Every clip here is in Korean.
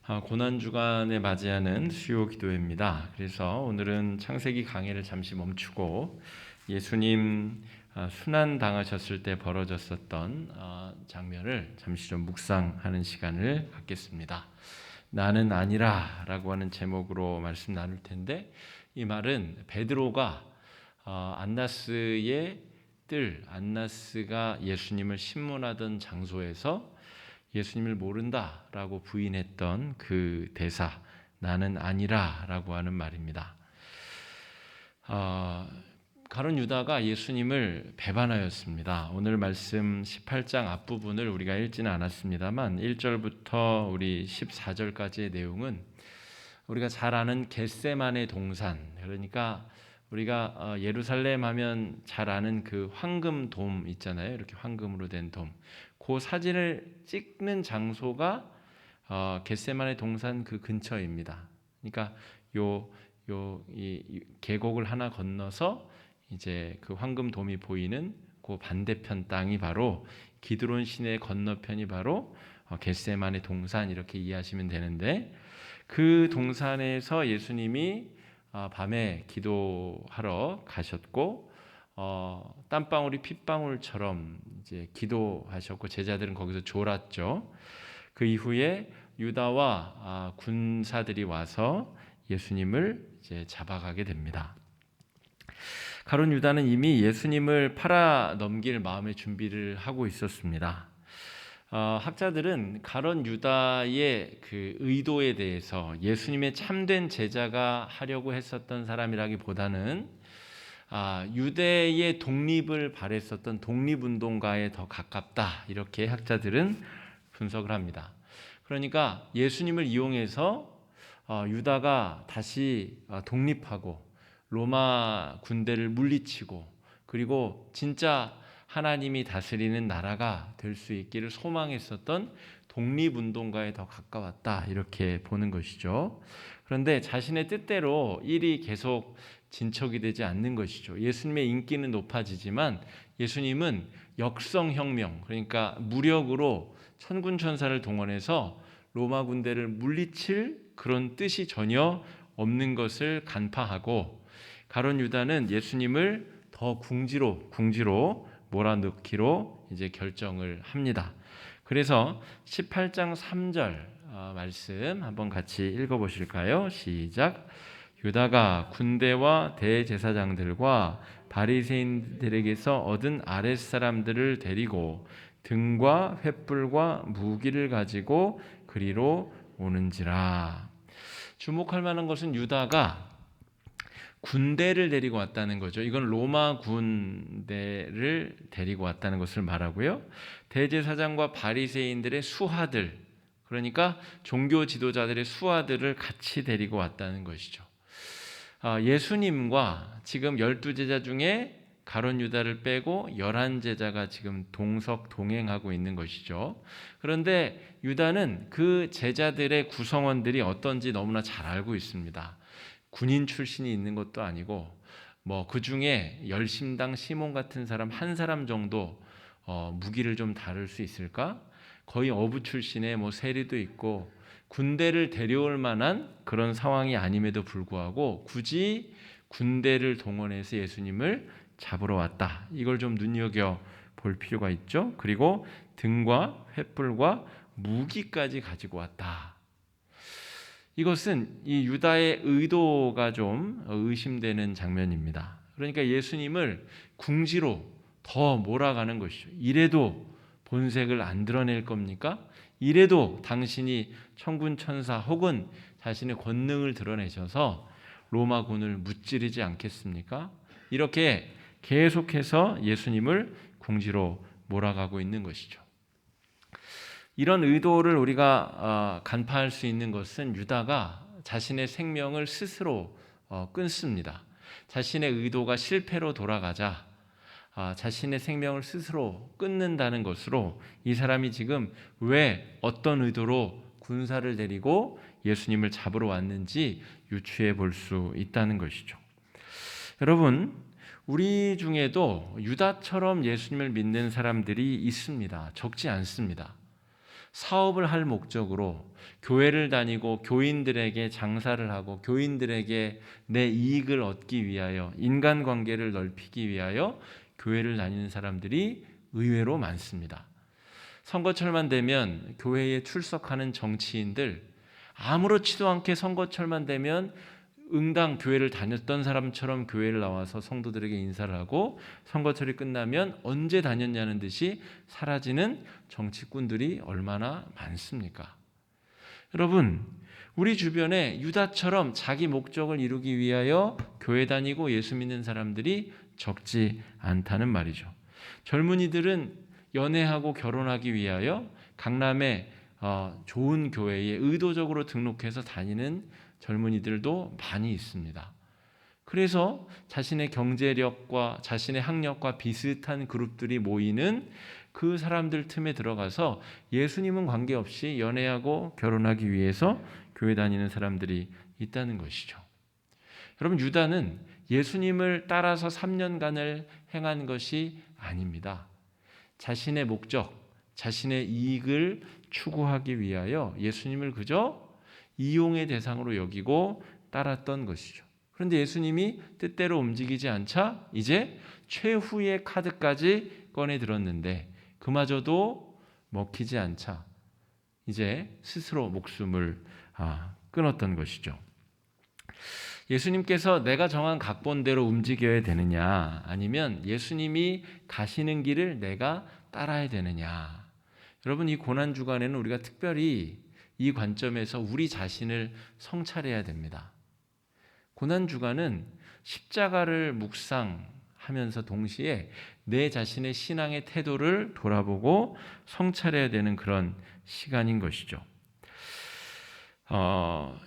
고난주간에 맞이하는 수요 기도회입니다. 그래서 오늘은 창세기 강해를 잠시 멈추고 예수님 순환 당하셨을 때 벌어졌었던 장면을 잠시 좀 묵상하는 시간을 갖겠습니다. 나는 아니라 라고 하는 제목으로 말씀 나눌 텐데, 이 말은 베드로가 안나스의 안나스가 예수님을 신문하던 장소에서 예수님을 모른다라고 부인했던 그 대사, 나는 아니라라고 하는 말입니다. 가룟 유다가 예수님을 배반하였습니다. 오늘 말씀 18장 앞부분을 우리가 읽지는 않았습니다만 1절부터 우리 14절까지의 내용은 우리가 잘 아는 겟세마네 동산, 그러니까 우리가 예루살렘 하면 잘 아는 그 황금 돔 있잖아요. 이렇게 황금으로 된 돔. 그 사진을 찍는 장소가 겟세마네 동산 그 근처입니다. 그러니까 이 계곡을 하나 건너서 이제 그 황금 돔이 보이는 그 반대편 땅이 바로 기드론 시내 건너편이 바로 겟세마네 동산, 이렇게 이해하시면 되는데, 그 동산에서 예수님이 밤에 기도하러 가셨고 땀방울이 핏방울처럼 이제 기도하셨고 제자들은 거기서 졸았죠. 그 이후에 유다와 군사들이 와서 예수님을 이제 잡아가게 됩니다. 가룟 유다는 이미 예수님을 팔아 넘길 마음의 준비를 하고 있었습니다. 학자들은 가룟 유다의 그 의도에 대해서 예수님의 참된 제자가 하려고 했었던 사람이라기보다는 유대의 독립을 바랬었던 독립운동가에 더 가깝다, 이렇게 학자들은 분석을 합니다. 그러니까 예수님을 이용해서 유다가 다시 독립하고 로마 군대를 물리치고 그리고 진짜 하나님이 다스리는 나라가 될 수 있기를 소망했었던 독립운동가에 더 가까웠다, 이렇게 보는 것이죠. 그런데 자신의 뜻대로 일이 계속 진척이 되지 않는 것이죠. 예수님의 인기는 높아지지만 예수님은 역성혁명, 그러니까 무력으로 천군천사를 동원해서 로마 군대를 물리칠 그런 뜻이 전혀 없는 것을 간파하고, 가룟 유다는 예수님을 더 궁지로 몰아넣기로 이제 결정을 합니다. 그래서 18장 3절 말씀 한번 같이 읽어보실까요? 시작. 유다가 군대와 대제사장들과 바리새인들에게서 얻은 아랫사람들을 데리고 등과 횃불과 무기를 가지고 그리로 오는지라. 주목할 만한 것은 유다가 군대를 데리고 왔다는 거죠. 이건 로마 군대를 데리고 왔다는 것을 말하고요. 대제사장과 바리새인들의 수하들, 그러니까 종교 지도자들의 수하들을 같이 데리고 왔다는 것이죠. 예수님과 지금 12제자 중에 가룟 유다를 빼고 11제자가 지금 동행하고 있는 것이죠. 그런데 유다는 그 제자들의 구성원들이 어떤지 너무나 잘 알고 있습니다. 군인 출신이 있는 것도 아니고 그 중에 열심당 시몬 같은 사람 한 사람 정도 무기를 좀 다룰 수 있을까? 거의 어부 출신의 세리도 있고 군대를 데려올 만한 그런 상황이 아님에도 불구하고 굳이 군대를 동원해서 예수님을 잡으러 왔다. 이걸 좀 눈여겨볼 필요가 있죠. 그리고 등과 횃불과 무기까지 가지고 왔다. 이것은 이 유다의 의도가 좀 의심되는 장면입니다. 그러니까 예수님을 궁지로 더 몰아가는 것이죠. 이래도 본색을 안 드러낼 겁니까? 이래도 당신이 천군천사 혹은 자신의 권능을 드러내셔서 로마군을 무찌르지 않겠습니까? 이렇게 계속해서 예수님을 궁지로 몰아가고 있는 것이죠. 이런 의도를 우리가 간파할 수 있는 것은 유다가 자신의 생명을 스스로 끊습니다. 자신의 의도가 실패로 돌아가자 자신의 생명을 스스로 끊는다는 것으로 이 사람이 지금 왜 어떤 의도로 군사를 데리고 예수님을 잡으러 왔는지 유추해 볼 수 있다는 것이죠. 여러분, 우리 중에도 유다처럼 예수님을 믿는 사람들이 있습니다. 적지 않습니다. 사업을 할 목적으로 교회를 다니고 교인들에게 장사를 하고 교인들에게 내 이익을 얻기 위하여 인간관계를 넓히기 위하여 교회를 다니는 사람들이 의외로 많습니다. 선거철만 되면 교회에 출석하는 정치인들, 아무렇지도 않게 선거철만 되면 응당 교회를 다녔던 사람처럼 교회를 나와서 성도들에게 인사를 하고 선거철이 끝나면 언제 다녔냐는 듯이 사라지는 정치꾼들이 얼마나 많습니까? 여러분, 우리 주변에 유다처럼 자기 목적을 이루기 위하여 교회 다니고 예수 믿는 사람들이 적지 않다는 말이죠. 젊은이들은 연애하고 결혼하기 위하여 강남의 좋은 교회에 의도적으로 등록해서 다니는 젊은이들도 많이 있습니다. 그래서 자신의 경제력과 자신의 학력과 비슷한 그룹들이 모이는 그 사람들 틈에 들어가서 예수님은 관계없이 연애하고 결혼하기 위해서 교회 다니는 사람들이 있다는 것이죠. 여러분, 유다는 예수님을 따라서 3년간을 행한 것이 아닙니다. 자신의 목적, 자신의 이익을 추구하기 위하여 예수님을 그저 이용의 대상으로 여기고 따랐던 것이죠. 그런데 예수님이 뜻대로 움직이지 않자 이제 최후의 카드까지 꺼내 들었는데 그마저도 먹히지 않자 이제 스스로 목숨을 끊었던 것이죠. 예수님께서 내가 정한 각본대로 움직여야 되느냐, 아니면 예수님이 가시는 길을 내가 따라야 되느냐. 여러분, 이 고난주간에는 우리가 특별히 이 관점에서 우리 자신을 성찰해야 됩니다. 고난주간은 십자가를 묵상하면서 동시에 내 자신의 신앙의 태도를 돌아보고 성찰해야 되는 그런 시간인 것이죠.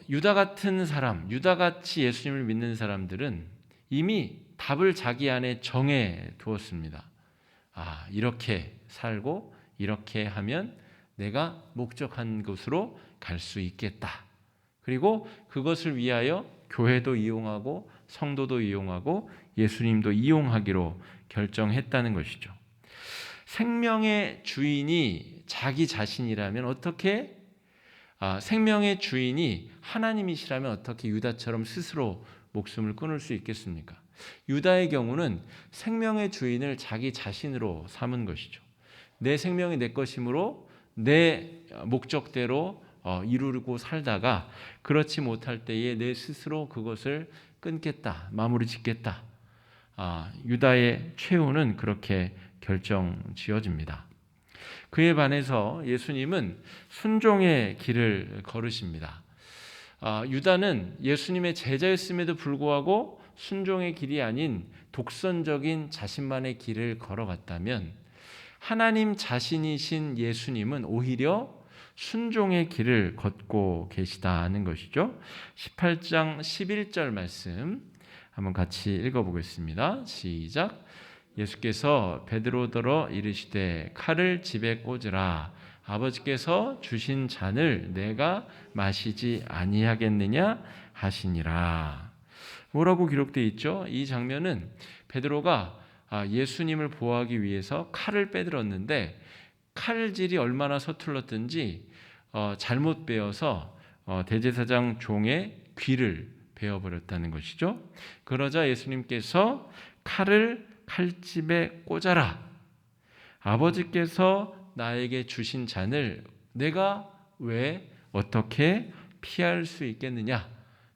유다 같은 사람, 유다같이 예수님을 믿는 사람들은 이미 답을 자기 안에 정해 두었습니다. 이렇게 살고 이렇게 하면 내가 목적한 곳으로 갈 수 있겠다. 그리고 그것을 위하여 교회도 이용하고 성도도 이용하고 예수님도 이용하기로 결정했다는 것이죠. 생명의 주인이 자기 자신이라면 어떻게 생명의 주인이 하나님이시라면 어떻게 유다처럼 스스로 목숨을 끊을 수 있겠습니까? 유다의 경우는 생명의 주인을 자기 자신으로 삼은 것이죠. 내 생명이 내 것이므로 내 목적대로 이루고 살다가 그렇지 못할 때에 내 스스로 그것을 끊겠다, 마무리 짓겠다. 유다의 최후는 그렇게 결정지어집니다. 그에 반해서 예수님은 순종의 길을 걸으십니다. 유다는 예수님의 제자였음에도 불구하고 순종의 길이 아닌 독선적인 자신만의 길을 걸어갔다면 하나님 자신이신 예수님은 오히려 순종의 길을 걷고 계시다는 것이죠. 18장 11절 말씀 한번 같이 읽어보겠습니다. 시작. 예수께서 베드로더러 이르시되 칼을 집에 꽂으라. 아버지께서 주신 잔을 내가 마시지 아니하겠느냐 하시니라. 뭐라고 기록되어 있죠? 이 장면은 베드로가 예수님을 보호하기 위해서 칼을 빼들었는데 칼질이 얼마나 서툴렀든지 잘못 베어서 대제사장 종의 귀를 베어버렸다는 것이죠. 그러자 예수님께서 칼을 칼집에 꽂아라. 아버지께서 나에게 주신 잔을 내가 왜 어떻게 피할 수 있겠느냐?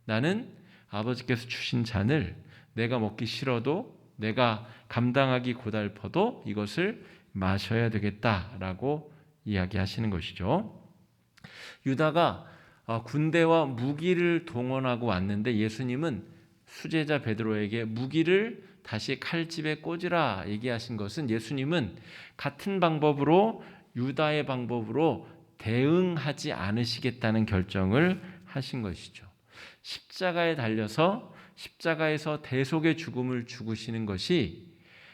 나는 아버지께서 주신 잔을 내가 먹기 싫어도 내가 감당하기 고달퍼도 이것을 마셔야 되겠다라고 이야기하시는 것이죠. 유다가 군대와 무기를 동원하고 왔는데 예수님은 수제자 베드로에게 무기를 다시 칼집에 꽂으라 얘기하신 것은 예수님은 같은 방법으로 유다의 방법으로 대응하지 않으시겠다는 결정을 하신 것이죠. 십자가에 달려서 십자가에서 대속의 죽음을 죽으시는 것이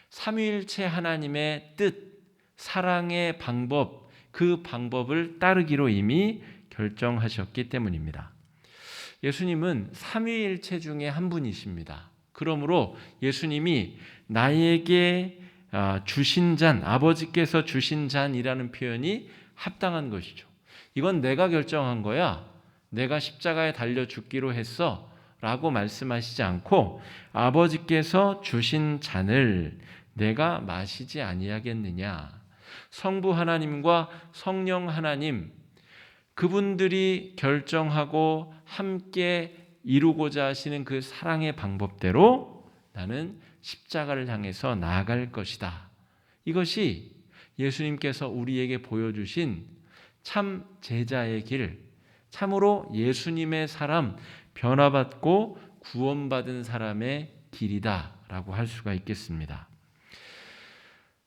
삼위일체 하나님의 뜻, 사랑의 방법, 그 방법을 따르기로 이미 결정하셨기 때문입니다. 예수님은 삼위일체 중에 한 분이십니다. 그러므로 예수님이 나에게 주신 잔, 아버지께서 주신 잔이라는 표현이 합당한 것이죠. 이건 내가 결정한 거야. 내가 십자가에 달려 죽기로 했어. 라고 말씀하시지 않고 아버지께서 주신 잔을 내가 마시지 아니하겠느냐. 성부 하나님과 성령 하나님, 그분들이 결정하고 함께 이루고자 하시는 그 사랑의 방법대로 나는 십자가를 향해서 나아갈 것이다. 이것이 예수님께서 우리에게 보여주신 참 제자의 길, 참으로 예수님의 사람, 변화받고 구원받은 사람의 길이다라고 할 수가 있겠습니다.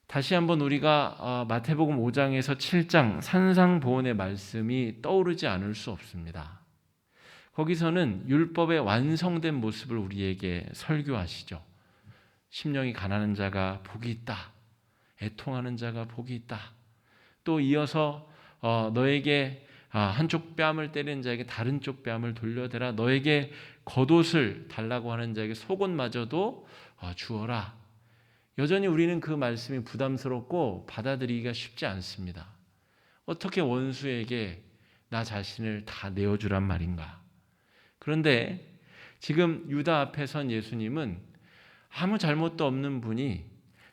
다시 한번 우리가 마태복음 5장에서 7장 산상보훈의 말씀이 떠오르지 않을 수 없습니다. 거기서는 율법의 완성된 모습을 우리에게 설교하시죠. 심령이 가난한 자가 복이 있다. 애통하는 자가 복이 있다. 또 이어서 너에게 한쪽 뺨을 때리는 자에게 다른 쪽 뺨을 돌려대라. 너에게 겉옷을 달라고 하는 자에게 속옷마저도 주어라. 여전히 우리는 그 말씀이 부담스럽고 받아들이기가 쉽지 않습니다. 어떻게 원수에게 나 자신을 다 내어주란 말인가? 그런데 지금 유다 앞에 선 예수님은 아무 잘못도 없는 분이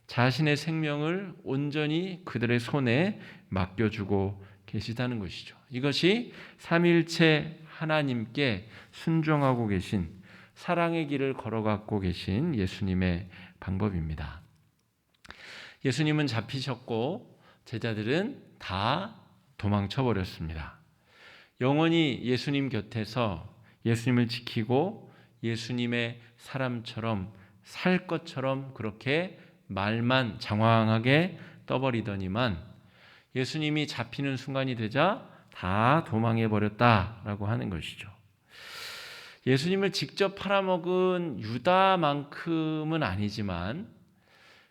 자신의 생명을 온전히 그들의 손에 맡겨주고 계시다는 것이죠. 이것이 삼위일체 하나님께 순종하고 계신, 사랑의 길을 걸어가고 계신 예수님의 방법입니다. 예수님은 잡히셨고 제자들은 다 도망쳐 버렸습니다. 영원히 예수님 곁에서 예수님을 지키고 예수님의 사람처럼 살 것처럼 그렇게 말만 장황하게 떠버리더니만 예수님이 잡히는 순간이 되자 다 도망해 버렸다라고 하는 것이죠. 예수님을 직접 팔아먹은 유다만큼은 아니지만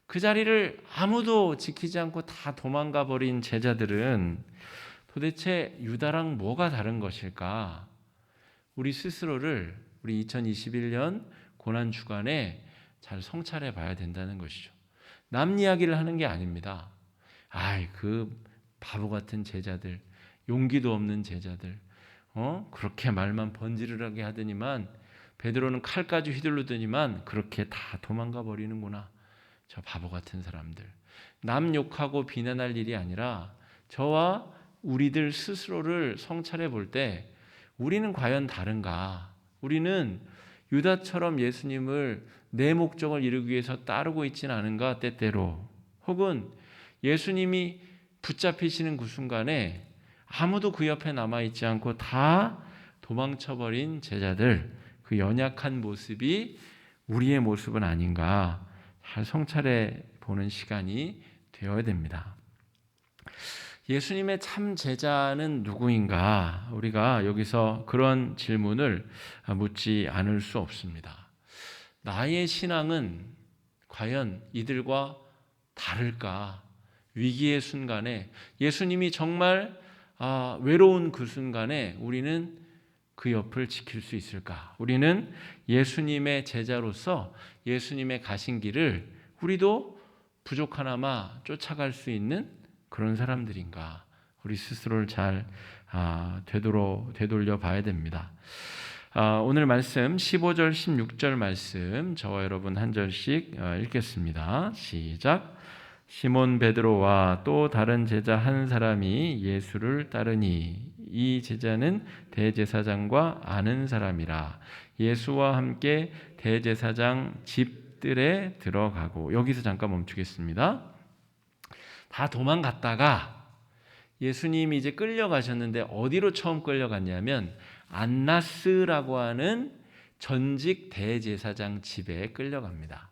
그 자리를 아무도 지키지 않고 다 도망가 버린 제자들은 도대체 유다랑 뭐가 다른 것일까? 우리 스스로를 우리 2021년 고난 주간에 잘 성찰해 봐야 된다는 것이죠. 남 이야기를 하는 게 아닙니다. 그 바보 같은 제자들, 용기도 없는 제자들, 그렇게 말만 번지르르하게 하더니만, 베드로는 칼까지 휘둘르더니만 그렇게 다 도망가 버리는구나. 저 바보 같은 사람들. 남 욕하고 비난할 일이 아니라 저와 우리들 스스로를 성찰해 볼 때 우리는 과연 다른가? 우리는 유다처럼 예수님을 내 목적을 이루기 위해서 따르고 있지는 않은가? 때때로. 혹은 예수님이 붙잡히시는 그 순간에 아무도 그 옆에 남아있지 않고 다 도망쳐버린 제자들, 그 연약한 모습이 우리의 모습은 아닌가 잘 성찰해 보는 시간이 되어야 됩니다. 예수님의 참 제자는 누구인가? 우리가 여기서 그런 질문을 묻지 않을 수 없습니다. 나의 신앙은 과연 이들과 다를까? 위기의 순간에, 예수님이 정말 외로운 그 순간에 우리는 그 옆을 지킬 수 있을까? 우리는 예수님의 제자로서 예수님의 가신 길을 우리도 부족하나마 쫓아갈 수 있는 그런 사람들인가? 우리 스스로를 잘 되돌려 봐야 됩니다. 오늘 말씀 15절 16절 말씀 저와 여러분 한 절씩 읽겠습니다. 시작. 시몬 베드로와 또 다른 제자 한 사람이 예수를 따르니 이 제자는 대제사장과 아는 사람이라. 예수와 함께 대제사장 집들에 들어가고. 여기서 잠깐 멈추겠습니다. 다 도망갔다가 예수님이 이제 끌려가셨는데 어디로 처음 끌려갔냐면 안나스라고 하는 전직 대제사장 집에 끌려갑니다.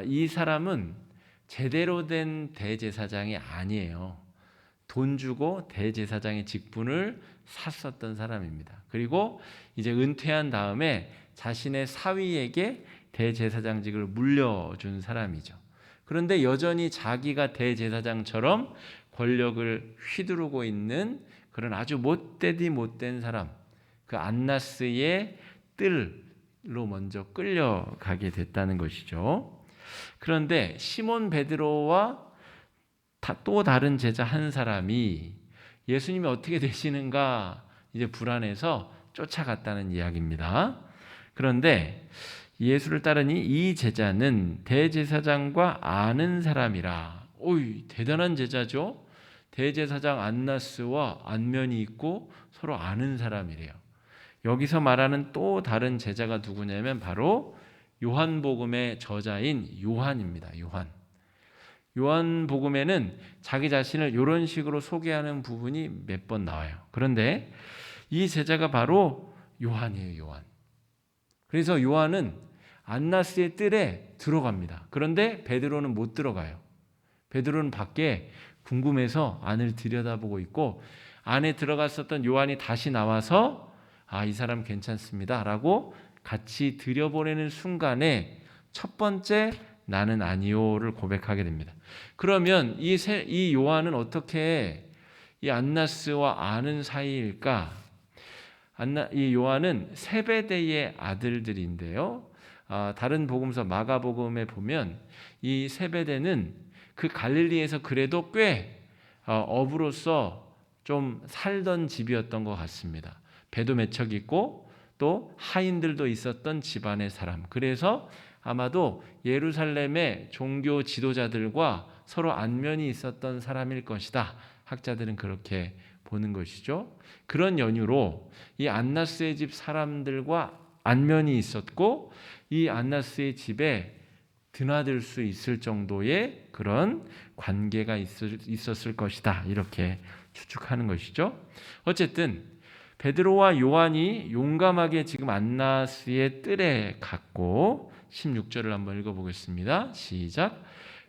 이 사람은 제대로 된 대제사장이 아니에요. 돈 주고 대제사장의 직분을 샀었던 사람입니다. 그리고 이제 은퇴한 다음에 자신의 사위에게 대제사장직을 물려준 사람이죠. 그런데 여전히 자기가 대제사장처럼 권력을 휘두르고 있는 그런 아주 못되디 못된 사람, 그 안나스의 뜰로 먼저 끌려가게 됐다는 것이죠. 그런데 시몬 베드로와 또 다른 제자 한 사람이 예수님이 어떻게 되시는가 이제 불안해서 쫓아갔다는 이야기입니다. 그런데 예수를 따르니 이 제자는 대제사장과 아는 사람이라. 오이, 대단한 제자죠. 대제사장 안나스와 안면이 있고 서로 아는 사람이래요. 여기서 말하는 또 다른 제자가 누구냐면 바로 요한복음의 저자인 요한입니다. 요한복음에는 자기 자신을 이런 식으로 소개하는 부분이 몇 번 나와요. 그런데 이 제자가 바로 요한이에요. 그래서 요한은 안나스의 뜰에 들어갑니다. 그런데 베드로는 못 들어가요. 베드로는 밖에 궁금해서 안을 들여다보고 있고, 안에 들어갔었던 요한이 다시 나와서 이 사람 괜찮습니다 라고 같이 들여보내는 순간에 첫 번째 나는 아니요를 고백하게 됩니다. 그러면 이 요한은 어떻게 이 안나스와 아는 사이일까? 이 요한은 세베대의 아들들인데요. 다른 복음서 마가복음에 보면 이 세베대는 그 갈릴리에서 그래도 꽤 어부로서 좀 살던 집이었던 것 같습니다. 배도 몇 척 있고 또 하인들도 있었던 집안의 사람. 그래서 아마도 예루살렘의 종교 지도자들과 서로 안면이 있었던 사람일 것이다. 학자들은 그렇게 보는 것이죠. 그런 연유로 이 안나스의 집 사람들과 안면이 있었고, 이 안나스의 집에 드나들 수 있을 정도의 그런 관계가 있었을 것이다. 이렇게 추측하는 것이죠. 어쨌든 베드로와 요한이 용감하게 지금 안나스의 뜰에 갔고, 16절을 한번 읽어보겠습니다. 시작.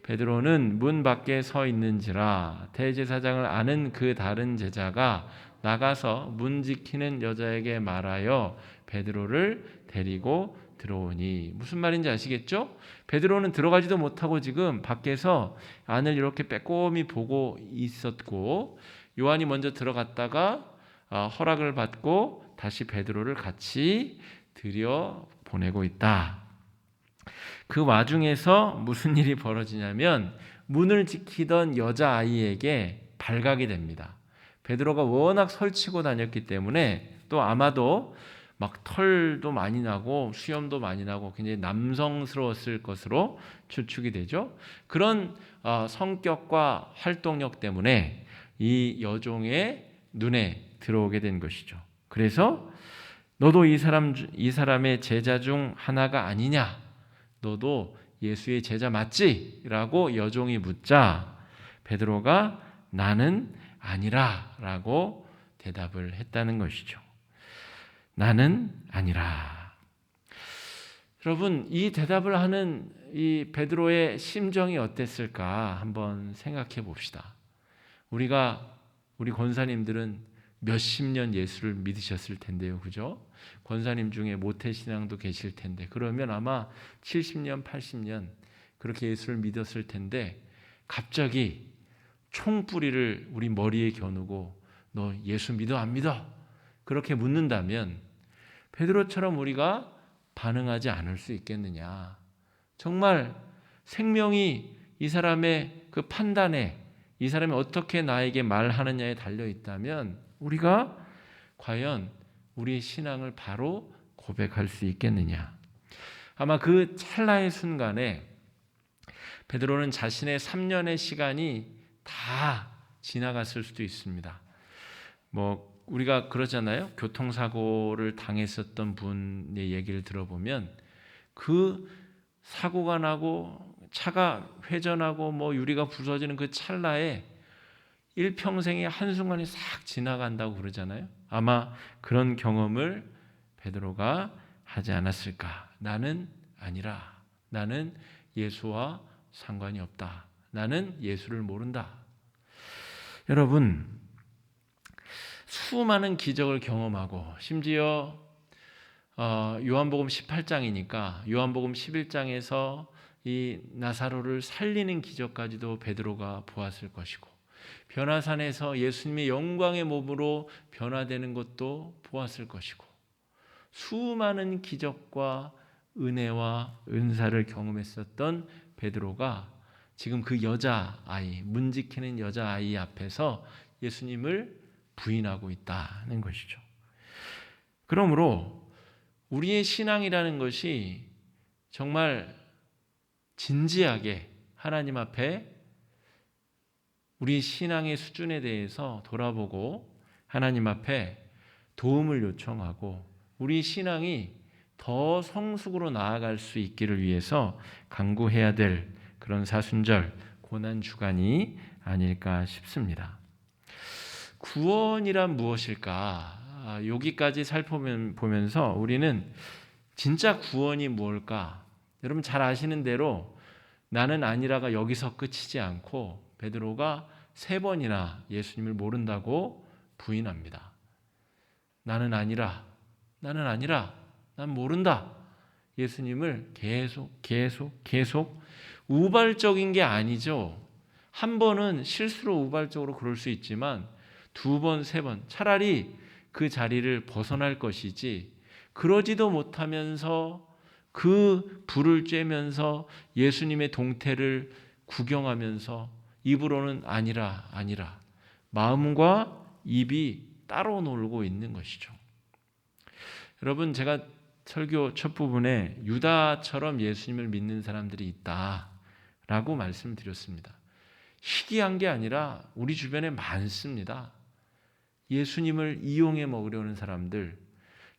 베드로는 문 밖에 서 있는지라 대제사장을 아는 그 다른 제자가 나가서 문 지키는 여자에게 말하여 베드로를 데리고 들어오니. 무슨 말인지 아시겠죠? 베드로는 들어가지도 못하고 지금 밖에서 안을 이렇게 빼꼼히 보고 있었고, 요한이 먼저 들어갔다가 허락을 받고 다시 베드로를 같이 들여 보내고 있다. 그 와중에서 무슨 일이 벌어지냐면 문을 지키던 여자아이에게 발각이 됩니다. 베드로가 워낙 설치고 다녔기 때문에, 또 아마도 막 털도 많이 나고 수염도 많이 나고 굉장히 남성스러웠을 것으로 추측이 되죠. 그런 성격과 활동력 때문에 이 여종의 눈에 들어오게 된 것이죠. 그래서 너도 이 사람의 제자 중 하나가 아니냐? 너도 예수의 제자 맞지? 라고 여종이 묻자 베드로가 나는 아니라 라고 대답을 했다는 것이죠. 나는 아니라. 여러분, 이 대답을 하는 이 베드로의 심정이 어땠을까 한번 생각해 봅시다. 우리 권사님들은 몇십 년 예수를 믿으셨을 텐데요. 그죠? 권사님 중에 모태신앙도 계실 텐데, 그러면 아마 70년, 80년 그렇게 예수를 믿었을 텐데, 갑자기 총뿌리를 우리 머리에 겨누고 너 예수 믿어 안 믿어? 그렇게 묻는다면 베드로처럼 우리가 반응하지 않을 수 있겠느냐? 정말 생명이 이 사람의 그 판단에, 이 사람이 어떻게 나에게 말하느냐에 달려 있다면 우리가 과연 우리의 신앙을 바로 고백할 수 있겠느냐? 아마 그 찰나의 순간에 베드로는 자신의 3년의 시간이 다 지나갔을 수도 있습니다. 우리가 그러잖아요. 교통사고를 당했었던 분의 얘기를 들어보면 그 사고가 나고 차가 회전하고 유리가 부서지는 그 찰나에 일평생의 한순간이 싹 지나간다고 그러잖아요. 아마 그런 경험을 베드로가 하지 않았을까. 나는 아니라. 나는 예수와 상관이 없다. 나는 예수를 모른다. 여러분, 수많은 기적을 경험하고, 심지어 요한복음 18장이니까 요한복음 11장에서 이 나사로를 살리는 기적까지도 베드로가 보았을 것이고, 변화산에서 예수님의 영광의 몸으로 변화되는 것도 보았을 것이고, 수많은 기적과 은혜와 은사를 경험했었던 베드로가 지금 그 여자아이, 문 지키는 여자아이 앞에서 예수님을 부인하고 있다는 것이죠. 그러므로 우리의 신앙이라는 것이 정말 진지하게 하나님 앞에 우리 신앙의 수준에 대해서 돌아보고 하나님 앞에 도움을 요청하고 우리 신앙이 더 성숙으로 나아갈 수 있기를 위해서 간구해야 될 그런 사순절 고난 주간이 아닐까 싶습니다. 구원이란 무엇일까? 여기까지 살펴보면서 우리는 진짜 구원이 뭘까? 여러분 잘 아시는 대로 나는 아니라가 여기서 끝이지 않고 베드로가 3번이나 예수님을 모른다고 부인합니다. 나는 아니라, 난 모른다. 예수님을 계속 우발적인 게 아니죠. 한 번은 실수로 우발적으로 그럴 수 있지만 2번, 3번 차라리 그 자리를 벗어날 것이지 그러지도 못하면서 그 불을 쬐면서 예수님의 동태를 구경하면서 입으로는 아니라 마음과 입이 따로 놀고 있는 것이죠. 여러분 제가 설교 첫 부분에 유다처럼 예수님을 믿는 사람들이 있다라고 말씀드렸습니다. 희귀한 게 아니라 우리 주변에 많습니다. 예수님을 이용해 먹으려는 사람들,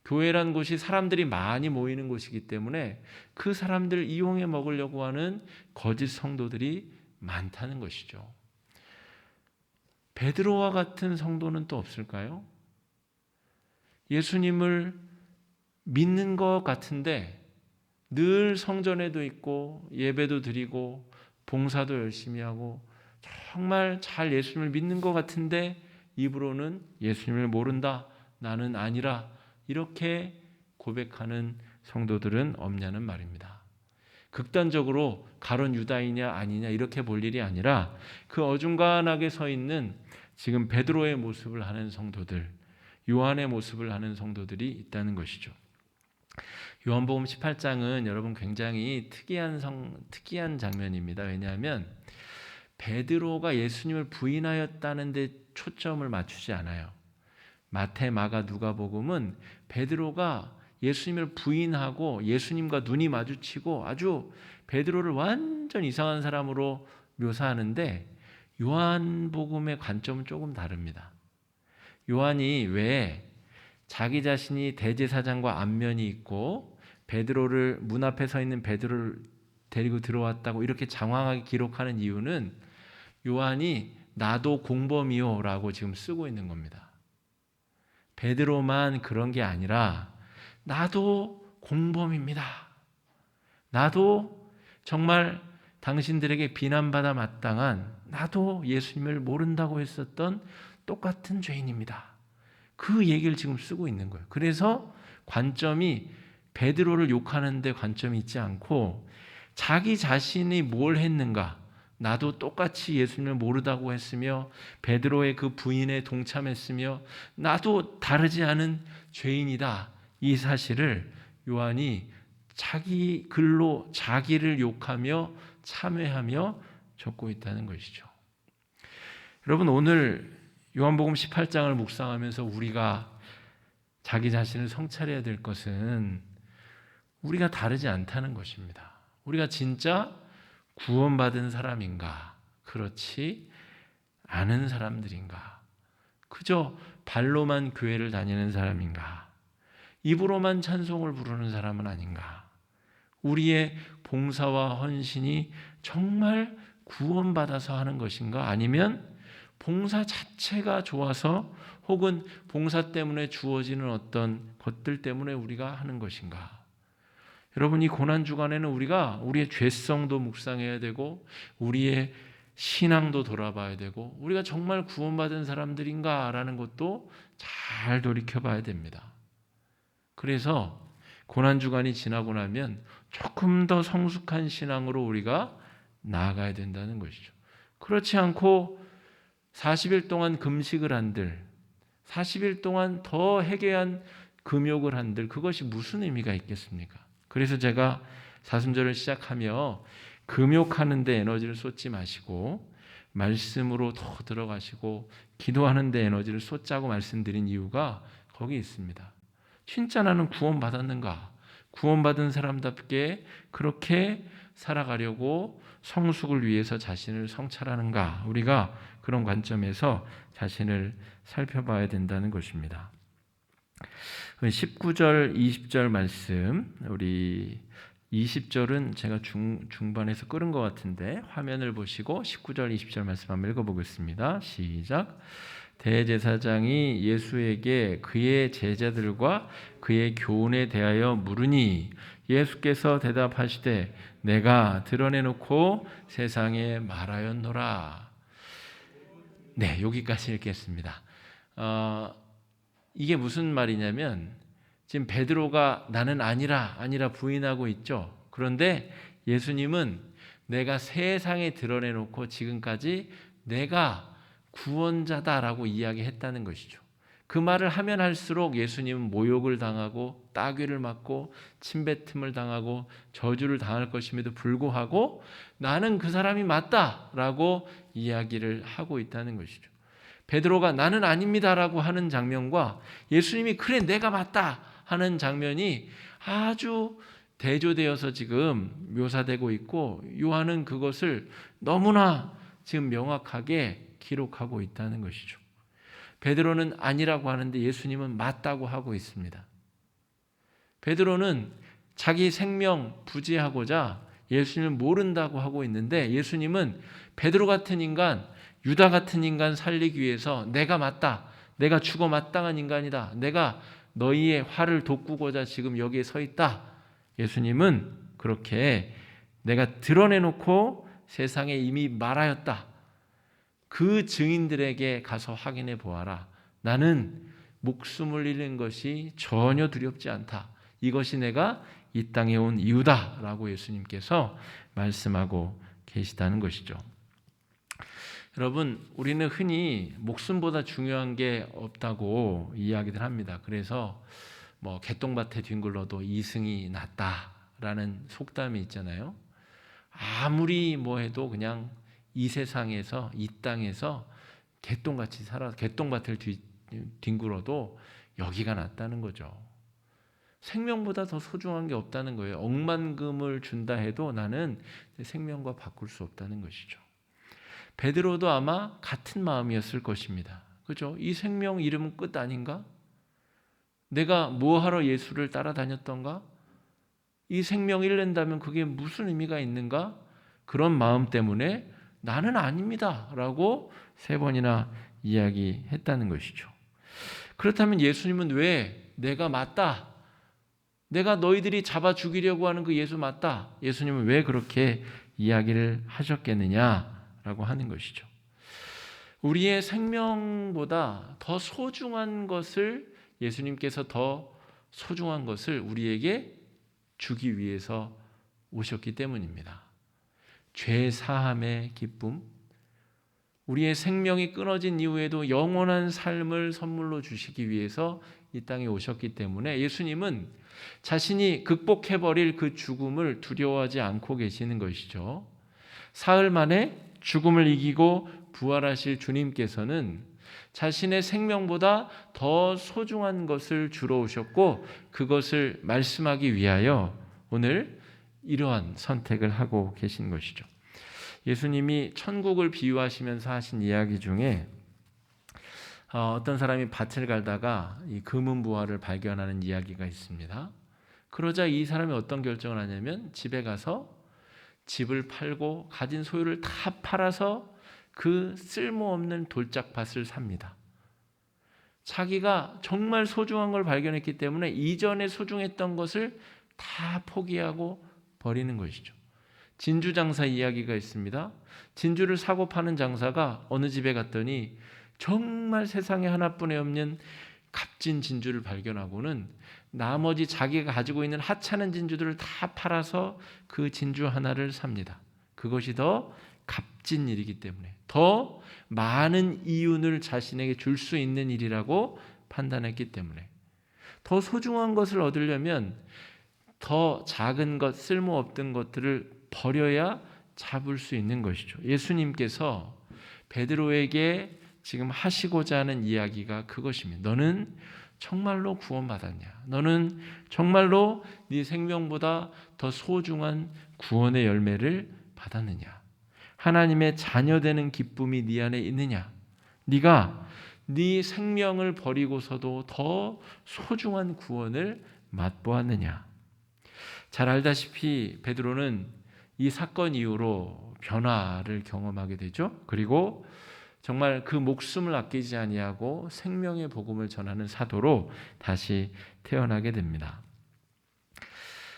교회란 곳이 사람들이 많이 모이는 곳이기 때문에 그 사람들 이용해 먹으려고 하는 거짓 성도들이 많다는 것이죠. 베드로와 같은 성도는 또 없을까요? 예수님을 믿는 것 같은데 늘 성전에도 있고 예배도 드리고 봉사도 열심히 하고 정말 잘 예수님을 믿는 것 같은데 입으로는 예수님을 모른다, 나는 아니라 이렇게 고백하는 성도들은 없냐는 말입니다. 극단적으로 가론 유다이냐 아니냐 이렇게 볼 일이 아니라 그 어중간하게 서 있는 지금 베드로의 모습을 하는 성도들, 요한의 모습을 하는 성도들이 있다는 것이죠. 요한복음 18장은 여러분 굉장히 특이한 장면입니다. 왜냐하면 베드로가 예수님을 부인하였다는 데 초점을 맞추지 않아요. 마태, 마가, 누가복음은 베드로가 예수님을 부인하고 예수님과 눈이 마주치고 아주 베드로를 완전 이상한 사람으로 묘사하는데 요한복음의 관점은 조금 다릅니다. 요한이 왜 자기 자신이 대제사장과 안면이 있고 베드로를 문 앞에 서 있는 베드로를 데리고 들어왔다고 이렇게 장황하게 기록하는 이유는 요한이 나도 공범이요라고 지금 쓰고 있는 겁니다. 베드로만 그런 게 아니라 나도 공범입니다. 나도 정말 당신들에게 비난받아 마땅한 나도 예수님을 모른다고 했었던 똑같은 죄인입니다. 그 얘기를 지금 쓰고 있는 거예요. 그래서 관점이 베드로를 욕하는 데 관점이 있지 않고 자기 자신이 뭘 했는가, 나도 똑같이 예수님을 모르다고 했으며 베드로의 그 부인에 동참했으며 나도 다르지 않은 죄인이다. 이 사실을 요한이 자기 글로 자기를 욕하며 참회하며 적고 있다는 것이죠. 여러분 오늘 요한복음 18장을 묵상하면서 우리가 자기 자신을 성찰해야 될 것은 우리가 다르지 않다는 것입니다. 우리가 진짜 구원받은 사람인가? 그렇지 않은 사람들인가? 그저 발로만 교회를 다니는 사람인가? 입으로만 찬송을 부르는 사람은 아닌가? 우리의 봉사와 헌신이 정말 구원받아서 하는 것인가? 아니면 봉사 자체가 좋아서 혹은 봉사 때문에 주어지는 어떤 것들 때문에 우리가 하는 것인가? 여러분 이 고난주간에는 우리가 우리의 죄성도 묵상해야 되고 우리의 신앙도 돌아봐야 되고 우리가 정말 구원받은 사람들인가라는 것도 잘 돌이켜봐야 됩니다. 그래서 고난주간이 지나고 나면 조금 더 성숙한 신앙으로 우리가 나아가야 된다는 것이죠. 그렇지 않고 40일 동안 금식을 한들 40일 동안 더 해괴한 금욕을 한들 그것이 무슨 의미가 있겠습니까? 그래서 제가 사순절을 시작하며 금욕하는 데 에너지를 쏟지 마시고 말씀으로 더 들어가시고 기도하는 데 에너지를 쏟자고 말씀드린 이유가 거기 있습니다. 진짜 나는 구원받았는가? 구원받은 사람답게 그렇게 살아가려고 성숙을 위해서 자신을 성찰하는가? 우리가 그런 관점에서 자신을 살펴봐야 된다는 것입니다. 19절, 20절 말씀, 우리 20절은 제가 중반에서 끌은 것 같은데 화면을 보시고 19절, 20절 말씀 한번 읽어보겠습니다. 시작. 대제사장이 예수에게 그의 제자들과 그의 교훈에 대하여 물으니 예수께서 대답하시되 내가 드러내놓고 세상에 말하였노라. 네, 여기까지 읽겠습니다. 이게 무슨 말이냐면 지금 베드로가 나는 아니라 부인하고 있죠. 그런데 예수님은 내가 세상에 드러내놓고 지금까지 내가 구원자다라고 이야기했다는 것이죠. 그 말을 하면 할수록 예수님은 모욕을 당하고 따귀를 맞고 침뱉음을 당하고 저주를 당할 것임에도 불구하고 나는 그 사람이 맞다라고 이야기를 하고 있다는 것이죠. 베드로가 나는 아닙니다라고 하는 장면과 예수님이 그래 내가 맞다 하는 장면이 아주 대조되어서 지금 묘사되고 있고 요한은 그것을 너무나 지금 명확하게 기록하고 있다는 것이죠. 베드로는 아니라고 하는데 예수님은 맞다고 하고 있습니다. 베드로는 자기 생명 부지하고자 예수님을 모른다고 하고 있는데 예수님은 베드로 같은 인간, 유다 같은 인간 살리기 위해서 내가 맞다, 내가 죽어 마땅한 인간이다, 내가 너희의 화를 돋구고자 지금 여기에 서 있다. 예수님은 그렇게 내가 드러내놓고 세상에 이미 말하였다. 그 증인들에게 가서 확인해 보아라. 나는 목숨을 잃는 것이 전혀 두렵지 않다. 이것이 내가 이 땅에 온 이유다 라고 예수님께서 말씀하고 계시다는 것이죠. 여러분, 우리는 흔히 목숨보다 중요한 게 없다고 이야기들 합니다. 그래서 개똥밭에 뒹굴러도 이승이 낫다라는 속담이 있잖아요. 아무리 해도 그냥 이 세상에서 이 땅에서 개똥같이 살아서 개똥밭을 뒹굴어도 여기가 낫다는 거죠. 생명보다 더 소중한 게 없다는 거예요. 억만금을 준다 해도 나는 내 생명과 바꿀 수 없다는 것이죠. 베드로도 아마 같은 마음이었을 것입니다. 그죠? 이 생명 이름은 끝 아닌가? 내가 뭐하러 예수를 따라다녔던가? 이 생명 잃는다면 그게 무슨 의미가 있는가? 그런 마음 때문에 나는 아닙니다 라고 3번이나 이야기했다는 것이죠. 그렇다면 예수님은 왜 내가 맞다, 내가 너희들이 잡아 죽이려고 하는 그 예수 맞다, 예수님은 왜 그렇게 이야기를 하셨겠느냐라고 하는 것이죠. 우리의 생명보다 더 소중한 것을 예수님께서 더 소중한 것을 우리에게 주기 위해서 오셨기 때문입니다. 죄 사함의 기쁨, 우리의 생명이 끊어진 이후에도 영원한 삶을 선물로 주시기 위해서 이 땅에 오셨기 때문에 예수님은 자신이 극복해버릴 그 죽음을 두려워하지 않고 계시는 것이죠. 사흘 만에 죽음을 이기고 부활하실 주님께서는 자신의 생명보다 더 소중한 것을 주러 오셨고 그것을 말씀하기 위하여 오늘 이러한 선택을 하고 계신 것이죠. 예수님이 천국을 비유하시면서 하신 이야기 중에 어떤 사람이 밭을 갈다가 이 금은보화를 발견하는 이야기가 있습니다. 그러자 이 사람이 어떤 결정을 하냐면 집에 가서 집을 팔고 가진 소유를 다 팔아서 그 쓸모없는 돌짝밭을 삽니다. 자기가 정말 소중한 걸 발견했기 때문에 이전에 소중했던 것을 다 포기하고 버리는 것이죠. 진주 장사 이야기가 있습니다. 진주를 사고 파는 장사가 어느 집에 갔더니 정말 세상에 하나뿐이 없는 값진 진주를 발견하고는 나머지 자기가 가지고 있는 하찮은 진주들을 다 팔아서 그 진주 하나를 삽니다. 그것이 더 값진 일이기 때문에 더 많은 이윤을 자신에게 줄 수 있는 일이라고 판단했기 때문에 더 소중한 것을 얻으려면 더 작은 것, 쓸모없던 것들을 버려야 잡을 수 있는 것이죠. 예수님께서 베드로에게 지금 하시고자 하는 이야기가 그것입니다. 너는 정말로 구원받았냐? 너는 정말로 네 생명보다 더 소중한 구원의 열매를 받았느냐? 하나님의 자녀되는 기쁨이 네 안에 있느냐? 네가 네 생명을 버리고서도 더 소중한 구원을 맛보았느냐? 잘 알다시피 베드로는 이 사건 이후로 변화를 경험하게 되죠. 그리고 정말 그 목숨을 아끼지 아니하고 생명의 복음을 전하는 사도로 다시 태어나게 됩니다.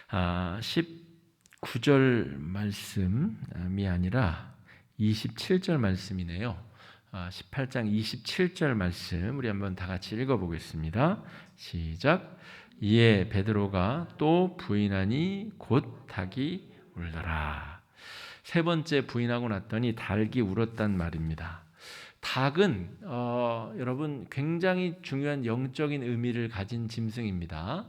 19절 말씀이 아니라 27절 말씀이네요. 18장 27절 말씀 우리 한번 다 같이 읽어보겠습니다. 시작. 이에 베드로가 또 부인하니 곧 닭이 울더라. 세 번째 부인하고 났더니 닭이 울었단 말입니다. 닭은 여러분 굉장히 중요한 영적인 의미를 가진 짐승입니다.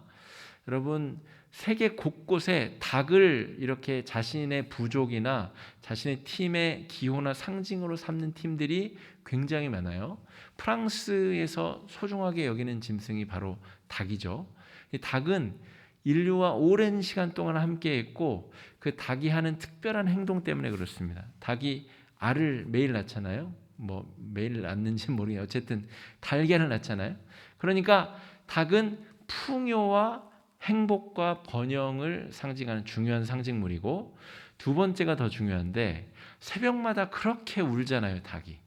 여러분 세계 곳곳에 닭을 이렇게 자신의 부족이나 자신의 팀의 기호나 상징으로 삼는 팀들이 굉장히 많아요. 프랑스에서 소중하게 여기는 짐승이 바로 닭이죠. 이 닭은 인류와 오랜 시간 동안 함께했고 그 닭이 하는 특별한 행동 때문에 그렇습니다. 닭이 알을 매일 낳잖아요. 뭐 매일 낳는지는 모르겠어요. 어쨌든 달걀을 낳잖아요. 그러니까 닭은 풍요와 행복과 번영을 상징하는 중요한 상징물이고, 두 번째가 더 중요한데 새벽마다 그렇게 울잖아요. 닭이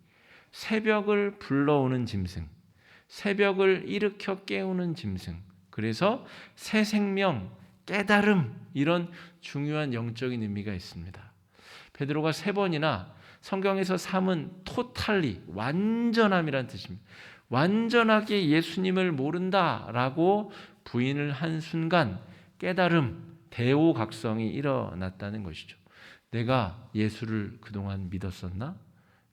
새벽을 불러오는 짐승, 새벽을 일으켜 깨우는 짐승. 그래서 새 생명, 깨달음, 이런 중요한 영적인 의미가 있습니다. 베드로가 세 번이나 성경에서 삼은 토탈리, 완전함이란 뜻입니다. 완전하게 예수님을 모른다라고 부인을 한 순간 깨달음, 대오각성이 일어났다는 것이죠. 내가 예수를 그동안 믿었었나?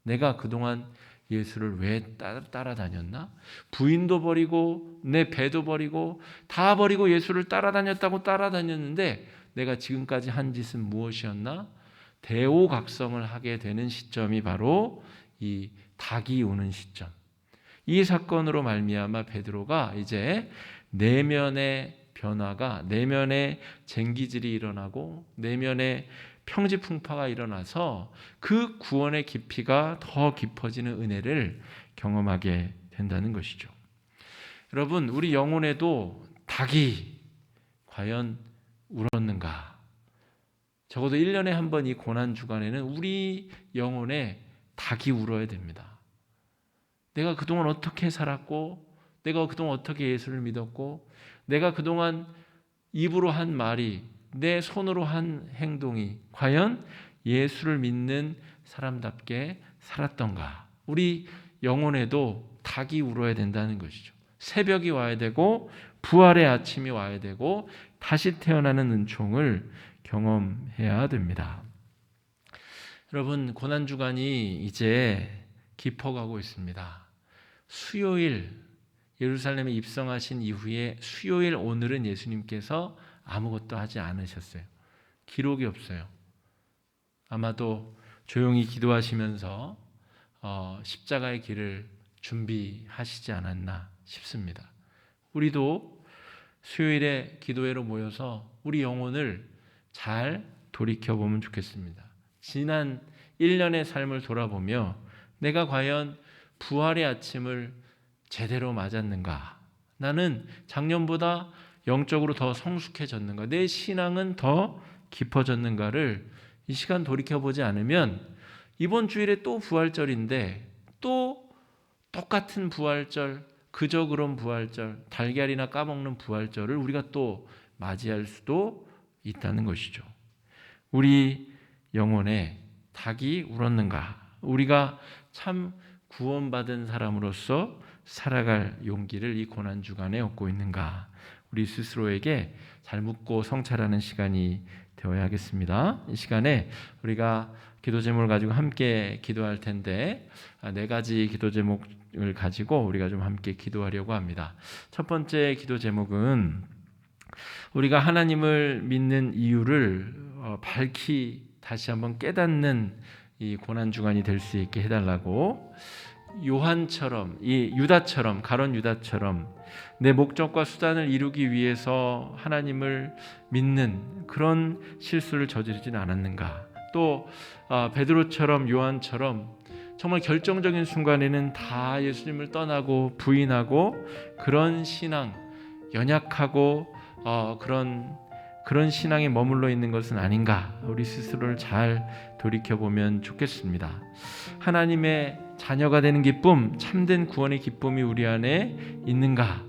내가 그동안 예수를 왜 따라다녔나? 부인도 버리고 내 배도 버리고 다 버리고 예수를 따라다녔다고 따라다녔는데 내가 지금까지 한 짓은 무엇이었나? 대오각성을 하게 되는 시점이 바로 이 닭이 오는 시점. 이 사건으로 말미암아 베드로가 이제 내면의 변화가, 내면의 쟁기질이 일어나고 내면의 평지풍파가 일어나서 그 구원의 깊이가 더 깊어지는 은혜를 경험하게 된다는 것이죠. 여러분, 우리 영혼에도 닭이 과연 울었는가? 적어도 1년에 한 번 이 고난주간에는 우리 영혼에 닭이 울어야 됩니다. 내가 그동안 어떻게 살았고, 내가 그동안 어떻게 예수를 믿었고, 내가 그동안 입으로 한 말이, 내 손으로 한 행동이 과연 예수를 믿는 사람답게 살았던가? 우리 영혼에도 닭이 울어야 된다는 것이죠. 새벽이 와야 되고 부활의 아침이 와야 되고 다시 태어나는 은총을 경험해야 됩니다. 여러분, 고난주간이 이제 깊어가고 있습니다. 수요일, 예루살렘에 입성하신 이후에 수요일 오늘은 예수님께서 아무것도 하지 않으셨어요. 기록이 없어요. 아마도 조용히 기도하시면서 십자가의 길을 준비하시지 않았나 싶습니다. 우리도 수요일에 기도회로 모여서 우리 영혼을 잘 돌이켜보면 좋겠습니다. 지난 1년의 삶을 돌아보며 내가 과연 부활의 아침을 제대로 맞았는가? 나는 작년보다 영적으로 더 성숙해졌는가? 내 신앙은 더 깊어졌는가를 이 시간 돌이켜보지 않으면 이번 주일에 또 부활절인데 또 똑같은 부활절, 그저 그런 부활절, 달걀이나 까먹는 부활절을 우리가 또 맞이할 수도 있다는 것이죠. 우리 영혼에 닭이 울었는가? 우리가 참 구원받은 사람으로서 살아갈 용기를 이 고난주간에 얻고 있는가? 우리 스스로에게 잘 묻고 성찰하는 시간이 되어야겠습니다. 이 시간에 우리가 기도 제목을 가지고 함께 기도할 텐데 4가지 기도 제목을 가지고 우리가 좀 함께 기도하려고 합니다. 첫 번째 기도 제목은 우리가 하나님을 믿는 이유를 밝히 다시 한번 깨닫는 이 고난 주간이 될 수 있게 해달라고, 요한처럼, 이 유다처럼, 가룟 유다처럼 내 목적과 수단을 이루기 위해서 하나님을 믿는 그런 실수를 저지르지는 않았는가. 또 베드로처럼, 요한처럼 정말 결정적인 순간에는 다 예수님을 떠나고 부인하고 그런 신앙, 연약하고 그런 신앙에 머물러 있는 것은 아닌가. 우리 스스로를 잘 돌이켜보면 좋겠습니다. 하나님의 자녀가 되는 기쁨, 참된 구원의 기쁨이 우리 안에 있는가.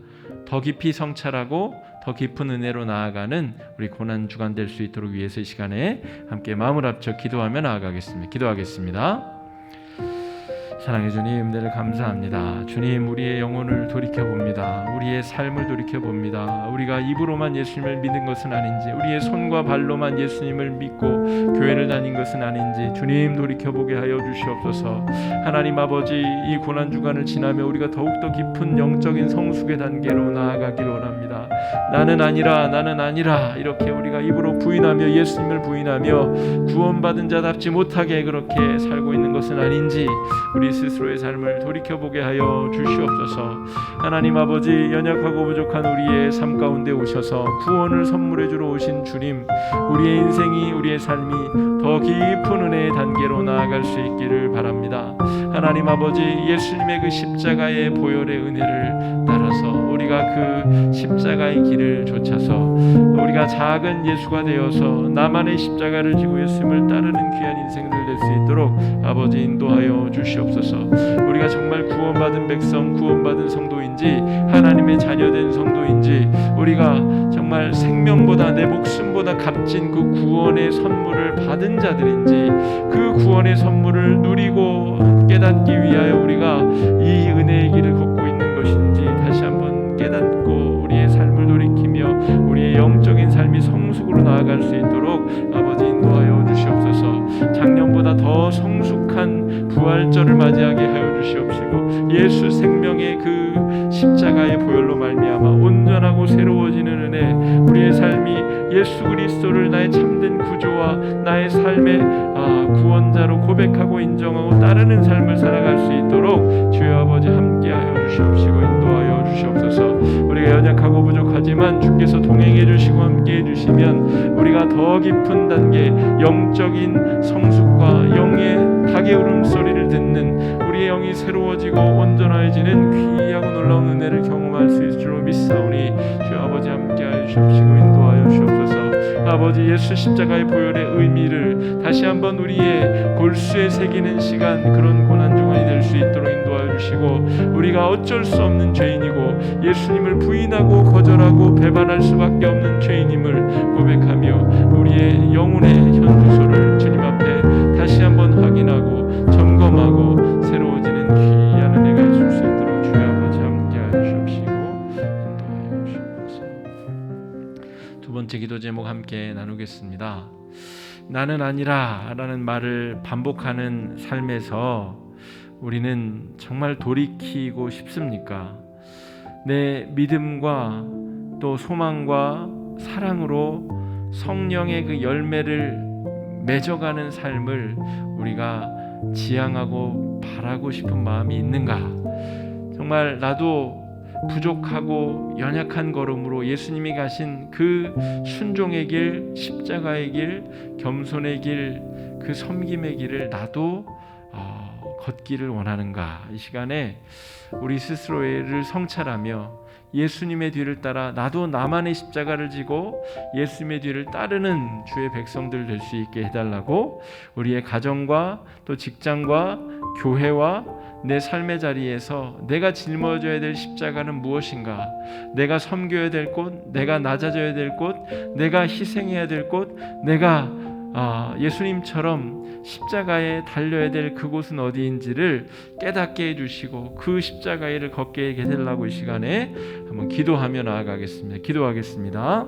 더 깊이 성찰하고 더 깊은 은혜로 나아가는 우리 고난 주간 될 수 있도록 위해서 이 시간에 함께 마음을 합쳐 기도하며 나아가겠습니다. 기도하겠습니다. 사랑해 주님, 은혜를 감사합니다. 주님, 우리의 영혼을 돌이켜봅니다. 우리의 삶을 돌이켜봅니다. 우리가 입으로만 예수님을 믿는 것은 아닌지, 우리의 손과 발로만 예수님을 믿고 교회를 다닌 것은 아닌지 주님 돌이켜보게 하여 주시옵소서. 하나님 아버지, 이 고난주간을 지나며 우리가 더욱더 깊은 영적인 성숙의 단계로 나아가길 원합니다. 나는 아니라 이렇게 우리가 입으로 부인하며 예수님을 부인하며 구원받은 자답지 못하게 그렇게 살고 있는 것은 아닌지 우리 스스로의 삶을 돌이켜보게 하여 주시옵소서. 하나님 아버지, 연약하고 부족한 우리의 삶 가운데 오셔서 구원을 선물해 주러 오신 주님, 우리의 인생이, 우리의 삶이 더 깊은 은혜의 단계로 나아갈 수 있기를 바랍니다. 하나님 아버지, 예수님의 그 십자가의 보혈의 은혜를 따라서 우리가 그 십자가의 길을 좇아서 우리가 작은 예수가 되어서 나만의 십자가를 지고 예수님을 따르는 귀한 인생들 될 수 있도록 아버지 인도하여 주시옵소서. 우리가 정말 구원받은 백성, 구원받은 성도인지 하나님의 자녀된 성도인지, 우리가 정말 생명보다 내 목숨보다 값진 그 구원의 선물을 받은 자들인지, 그 구원의 선물을 누리고 깨닫기 위하여 우리가 이 은혜의 길을 걷고 있는 것인지 다시 한번 깨닫고 우리의 삶을 돌이키며 우리의 영적인 삶이 성숙으로 나아갈 수 있도록 아버지 인도하여 주시옵소서. 작년보다 더 성숙한 부활절을 맞이하게 하여 주시옵시고, 예수 생명의 그 십자가의 보혈로 말미암아 온전하고 새로워지는 은혜, 우리의 삶이 예수 그리스도를 나의 참된 구주와 나의 삶의 구원자로 고백하고 인정하고 따르는 삶을 살아갈 수 있도록 주여 아버지 함께하여 주시옵시고 인도하여 주시옵소서. 우리가 연약하고 부족하지만 주께서 동행해 주시고 함께해 주시면 우리가 더 깊은 단계, 영적인 성숙과 영의 닭의 울음소리를 듣는 우리의 영이 새로워지고 온전해지는 귀하고 놀라운 은혜를 경험할 수 있을 줄 믿사오니 주여 아버지 함께하여 주시옵시고 인도하여 주시옵소서. 아버지, 예수 십자가의 보혈의 의미를 다시 한번 우리의 골수에 새기는 시간, 그런 고난주간이 될 수 있도록 인도하여 주시고, 우리가 어쩔 수 없는 죄인이고 예수님을 부인하고 거절하고 배반할 수밖에 없는 죄인임을 고백하며 우리의 영혼의 현주소를 주님 앞에 다시 한번 확인하고 점검하고 새로워지는 귀한 은혜가 있을 수 있도록 주여 아버지 함께하여 주시옵시고 인도하여 주시옵소서. 두 번째 기도 제목 함께 나누겠습니다. 나는 아니라 라는 말을 반복하는 삶에서 우리는 정말 돌이키고 싶습니까? 내 믿음과 또 소망과 사랑으로 성령의 그 열매를 맺어가는 삶을 우리가 지향하고 바라고 싶은 마음이 있는가? 정말 나도 부족하고 연약한 걸음으로 예수님이 가신 그 순종의 길, 십자가의 길, 겸손의 길, 그 섬김의 길을 나도 걷기를 원하는가? 이 시간에 우리 스스로를 성찰하며 예수님의 뒤를 따라 나도 나만의 십자가를 지고 예수님의 뒤를 따르는 주의 백성들 될 수 있게 해달라고, 우리의 가정과 또 직장과 교회와 내 삶의 자리에서 내가 짊어져야 될 십자가는 무엇인가? 내가 섬겨야 될 곳, 내가 낮아져야 될 곳, 내가 희생해야 될 곳, 내가 예수님처럼 십자가에 달려야 될 그곳은 어디인지를 깨닫게 해주시고 그 십자가를 걷게 해달라고 이 시간에 한번 기도하며 나아가겠습니다. 기도하겠습니다.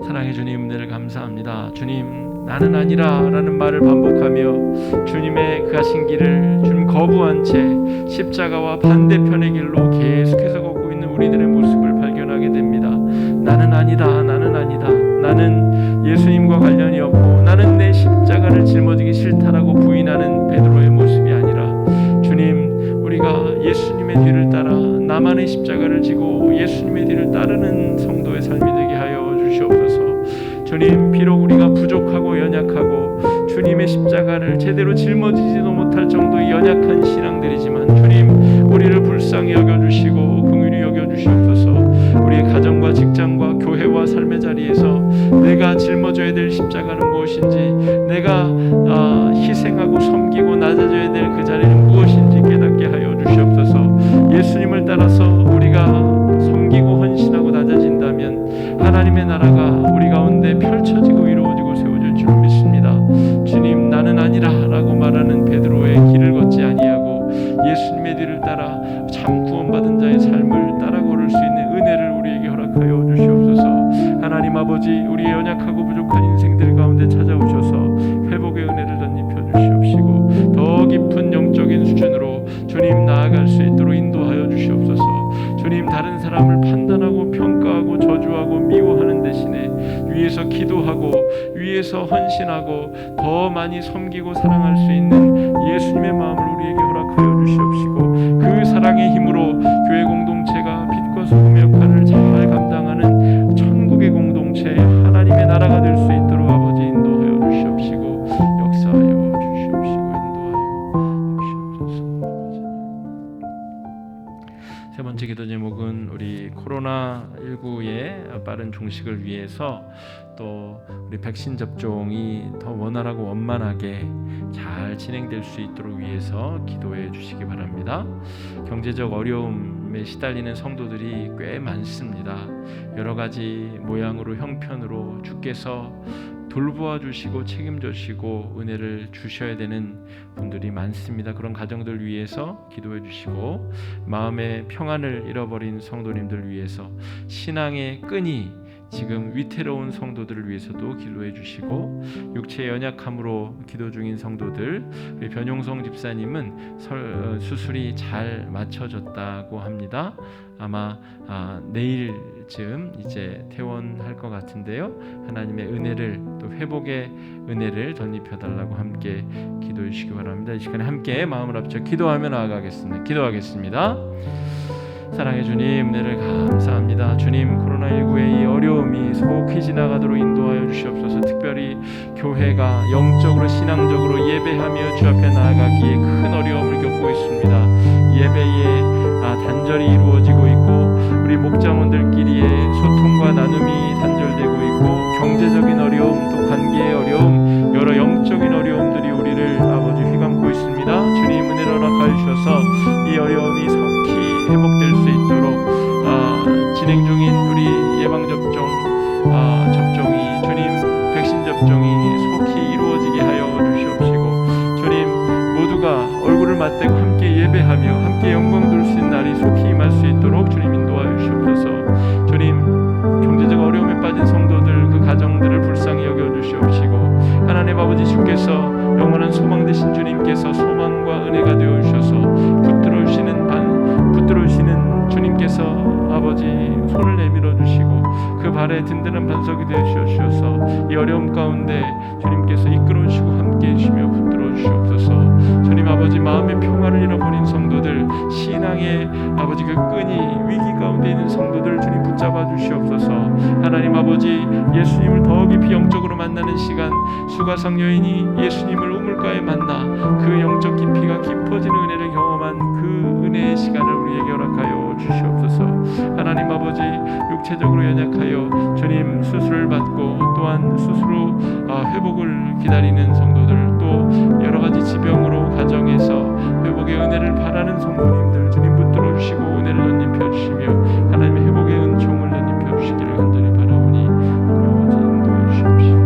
사랑해 주님, 은혜를 감사합니다. 주님, 나는 아니라 라는 말을 반복하며 주님의 그 하신 길을 주님 거부한 채 십자가와 반대편의 길로 계속해서 걷고 있는 우리들의 모습을 발견하게 됩니다. 나는 아니다, 나는 아니다, 나는 예수님과 관련이 없고 나는 나는 내 십자가를 짊어지기 싫다라고 부인하는 베드로의 모습이 아니라 주님, 우리가 예수님의 뒤를 따라 나만의 십자가를 지고 예수님의 뒤를 따르는 성도의 삶이 되게 하여 주시옵소서. 주님, 비록 우리가 부족하고 연약하고 주님의 십자가를 제대로 짊어지지도 못할 정도의 연약한 신앙들이지만 주님, 우리를 불쌍히 여겨주시고 긍휼히 여겨주시옵소서. 우리의 가정과 직장과 교회와 삶의 자리에서 내가 짊어져야 될 십자가는 무엇인지, 내가 희생하고 섬기고 낮아져야 될 그 자리는 무엇인지 깨닫게 하여 주시옵소서. 예수님을 따라서 우리가 섬기고 헌신하고 낮아진다면 하나님의 나라가 우리 가운데 펼쳐지고 이루어지고 세워질 줄 믿습니다. 주님, 나는 아니라 라고 말하는 베드로의 길을 걷지 아니하고 예수님의 뒤를 따라 참 구원받은 자의 삶을 따라 걸을 수 있는 은혜를 우리에게 허락하여 주시옵소서. 하나님 아버지, 우리의 연약하고 부족한 인생들 가운데 찾아오셔서 회복의 은혜를 덧입혀 주시옵시고 더 깊은 영적인 수준으로 주님 나아갈 수 있도록 인도하여 주시옵소서. 주님, 다른 사람을 판단하고 평가하고 저주하고 미워하는 대신에 위에서 기도하고 위에서 헌신하고 더 많이 섬기고 사랑할 수 있는 예수님의 마음을 우리에게 허락하여 주시옵시고 그 사랑의 힘으로 교회 공동체가 빛과 소금의 역할을 잘 감당하는 천국의 공동체, 하나님의 나라가 될 수 있도록 아버지 인도하여 주시옵시고 역사하여 주시옵시고 인도하여 주시옵소서. 세 번째 기도 제목은 우리 코로나19의 빠른 종식을 위해서 또 우리 백신 접종이 더 원활하고 원만하게 잘 진행될 수 있도록 위해서 기도해 주시기 바랍니다. 경제적 어려움에 시달리는 성도들이 꽤 많습니다. 여러 가지 모양으로 형편으로 주께서 돌보아 주시고 책임져 주시고 은혜를 주셔야 되는 분들이 많습니다. 그런 가정들 위해서 기도해 주시고 마음의 평안을 잃어버린 성도님들 위해서 신앙의 끈이 지금 위태로운 성도들을 위해서도 기도해 주시고 육체의 연약함으로 기도 중인 성도들, 우리 변용성 집사님은 수술이 잘 맞춰졌다고 합니다. 아마 내일쯤 이제 퇴원할 것 같은데요. 하나님의 은혜를 또 회복의 은혜를 덧입혀 달라고 함께 기도해 주시기 바랍니다. 이 시간에 함께 마음을 합쳐 기도하며 나아가겠습니다. 기도하겠습니다. 사랑의 주님, 은혜를 감사합니다. 주님, 코로나19의 이 어려움이 속히 지나가도록 인도하여 주시옵소서. 특별히 교회가 영적으로 신앙적으로 예배하며 주 앞에 나아가기에 큰 어려움을 겪고 있습니다. 예배에 단절이 이루어지고 있고 우리 목자원들끼리의 소통과 나눔이 단절되고 있고 경제적인 어려움, 또 관계의 어려움, 여러 영적인 어려움들이 우리를 아버지 휘감고 있습니다. 주님, 은혜를 허락하여 주셔서 이 어려움이 속히 회복될 수 있도록 진행 중인 우리 예방접종 접종이 주님 백신 접종이 속히 이루어지게 하여 주시옵시고 주님, 모두가 얼굴을 맞대고 함께 예배하며 함께 영광 돌 수 있는 날이 속히 임할 수 있도록 주님 인도하여 주시옵소서. 주님, 경제적 어려움에 빠진 성도들 그 가정들을 불쌍히 여겨주시옵시고 하나님 아버지, 주께서 영원한 소망 되신 주님께서 소망과 은혜가 되어 주셔서 붙들어주시는 주님께서 아버지 손을 내밀어 주시고 그 발에 든든한 반석이 되어 주셔서 이 어려움 가운데 주님께서 이끌어 주시고 함께 해주시며 붙들어 주시옵소서. 주님 아버지, 마음의 평화를 잃어버린 성도들, 신앙의 아버지 그 끈이 위기 가운데 있는 성도들 주님 붙잡아 주시옵소서. 하나님 아버지, 예수님을 더 깊이 영적으로 만나는 시간, 수가성 여인이 예수님을 우물가에 만나 그 영적 깊이가 깊어지는 은혜를 경험한 그 은혜의 시간을 우리에게 허락하여 주시옵소서. 하나님 아버지, 육체적으로 연약하여 주님 수술을 받고 또한 스스로 회복을 기다리는 성도들, 또 여러 가지 지병으로 가정에서 회복의 은혜를 바라는 성도님들 주님 붙들어 주시고 은혜를 덧입혀 주시며 하나님의 회복의 은총을 덧입혀 주시기를 간절히 바라오니 아버지 인도해 주십시오.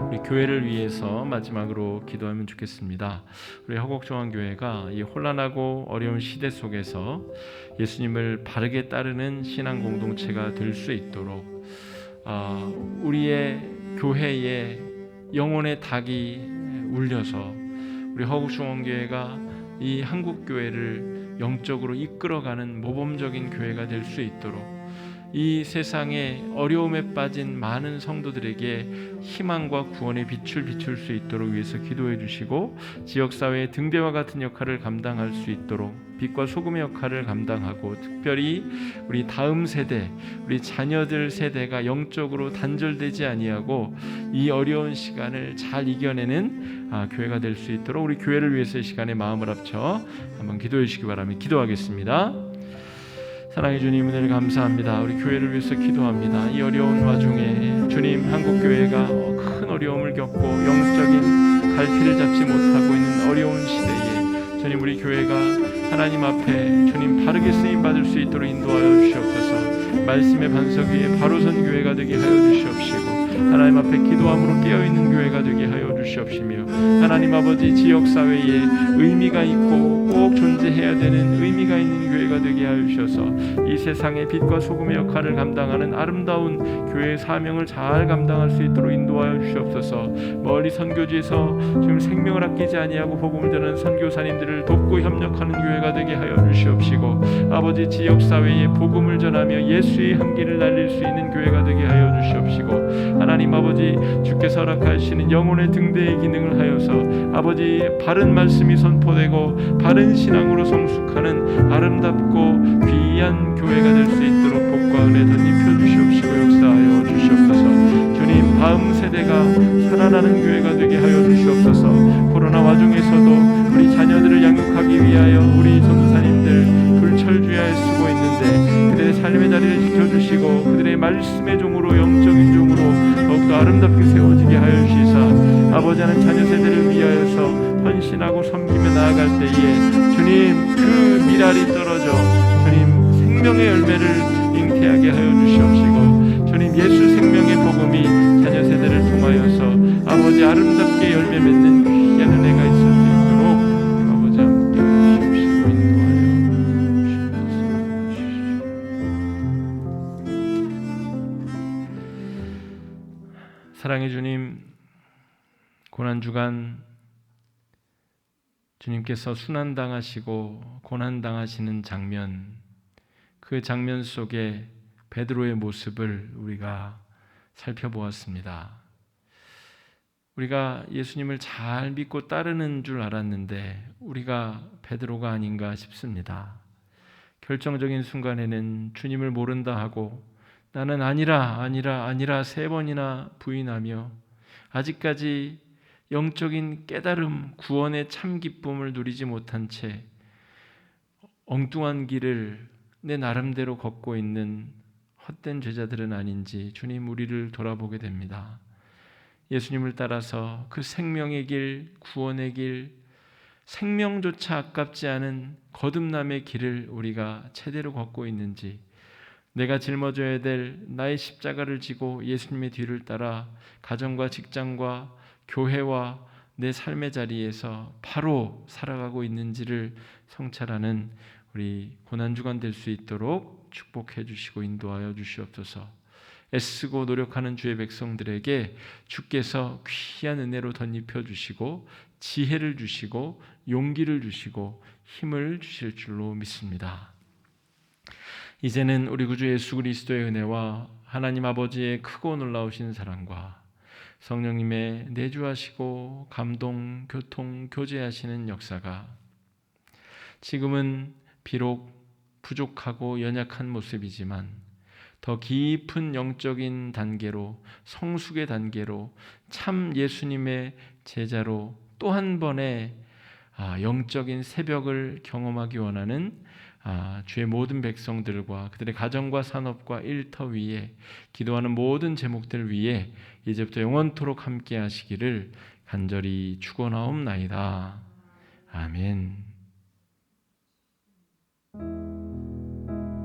우리 교회를 위해서 마지막으로 기도하면 좋겠습니다. 우리 허곡중앙교회가 이 혼란하고 어려운 시대 속에서 예수님을 바르게 따르는 신앙 공동체가 될 수 있도록 우리의 교회에 영혼의 닭이 울려서 우리 허곡중앙교회가 이 한국교회를 영적으로 이끌어가는 모범적인 교회가 될 수 있도록 이 세상에 어려움에 빠진 많은 성도들에게 희망과 구원의 빛을 비출 수 있도록 위해서 기도해 주시고, 지역사회의 등대와 같은 역할을 감당할 수 있도록 빛과 소금의 역할을 감당하고, 특별히 우리 다음 세대, 우리 자녀들 세대가 영적으로 단절되지 아니하고 이 어려운 시간을 잘 이겨내는 교회가 될 수 있도록 우리 교회를 위해서 이 시간에 마음을 합쳐 한번 기도해 주시기 바랍니다. 기도하겠습니다. 사랑해 주님, 은혜를 감사합니다. 우리 교회를 위해서 기도합니다. 이 어려운 와중에 주님, 한국교회가 큰 어려움을 겪고 영적인 갈피를 잡지 못하고 있는 어려운 시대에 주님, 우리 교회가 하나님 앞에 주님 바르게 쓰임받을 수 있도록 인도하여 주시옵소서. 말씀의 반석 위에 바로 선 교회가 되게 하여 주시옵시고, 하나님 앞에 기도함으로 깨어있는 교회가 되게 하여 주시옵시며, 하나님 아버지, 지역사회에 의미가 있고 꼭 존재해야 되는 의미가 있는 교회가 되게 하여 주셔서 이 세상의 빛과 소금의 역할을 감당하는 아름다운 교회의 사명을 잘 감당할 수 있도록 인도하여 주시옵소서. 멀리 선교지에서 지금 생명을 아끼지 아니하고 복음을 전하는 선교사님들을 돕고 협력하는 교회가 되게 하여 주시옵시고, 아버지, 지역사회에 복음을 전하며 예수의 향기를 날릴 수 있는 교회가 되게 하여 주시옵시고, 하나님 아버지, 주께서 허락하시는 영혼의 등대의 기능을 하여서 아버지, 바른 말씀이 선포되고 바른 신앙으로 성숙하는 아름답고 귀한 교회가 될 수 있도록 복과 은혜 덧입혀 주시옵시고 역사하여 주시옵소서. 주님, 다음 세대가 살아나는 교회가 되게 하여 주시옵소서. 코로나 와중에서도 우리 자녀들을 양육하기 위하여 우리 전도사님들 불철주야에 쓰고 있는데 그들의 삶의 자리를 지켜주시고 그들의 말씀의 종으로, 영적인 종으로 더욱더 아름답게 세워지게 하여 주시사, 아버지 하나님, 자녀 세대를 위하여서 헌신하고 섬기며 나아갈 때에 주님, 그 미랄이 떨어져 주님 생명의 열매를 잉태하게 하여 주시옵시고, 주님, 예수 생명의 복음이 자녀 세대를 통하여서 아버지 아름답게 열매 맺는 귀한 은혜가 있을 수 있도록 아버지 함께 하시옵시고 인도하여 주시옵소서. 사랑의 주님, 고난주간 주님께서 순환당하시고 고난당하시는 장면, 그 장면 속에 베드로의 모습을 우리가 살펴보았습니다. 우리가 예수님을 잘 믿고 따르는 줄 알았는데 우리가 베드로가 아닌가 싶습니다. 결정적인 순간에는 주님을 모른다 하고 나는 아니라 3번이나 부인하며 아직까지 영적인 깨달음, 구원의 참 기쁨을 누리지 못한 채 엉뚱한 길을 내 나름대로 걷고 있는 헛된 제자들은 아닌지 주님, 우리를 돌아보게 됩니다. 예수님을 따라서 그 생명의 길, 구원의 길, 생명조차 아깝지 않은 거듭남의 길을 우리가 제대로 걷고 있는지, 내가 짊어져야 될 나의 십자가를 지고 예수님의 뒤를 따라 가정과 직장과 교회와 내 삶의 자리에서 바로 살아가고 있는지를 성찰하는 우리 고난주간 될 수 있도록 축복해 주시고 인도하여 주시옵소서. 애쓰고 노력하는 주의 백성들에게 주께서 귀한 은혜로 덧입혀 주시고 지혜를 주시고 용기를 주시고 힘을 주실 줄로 믿습니다. 이제는 우리 구주 예수 그리스도의 은혜와 하나님 아버지의 크고 놀라우신 사랑과 성령님의 내주하시고 감동, 교통, 교제하시는 역사가 지금은 비록 부족하고 연약한 모습이지만 더 깊은 영적인 단계로, 성숙의 단계로, 참 예수님의 제자로 또 한 번의 영적인 새벽을 경험하기 원하는 주의 모든 백성들과 그들의 가정과 산업과 일터 위에 기도하는 모든 제목들 위에 이제부터 영원토록 함께 하시기를 간절히 축원하옵나이다.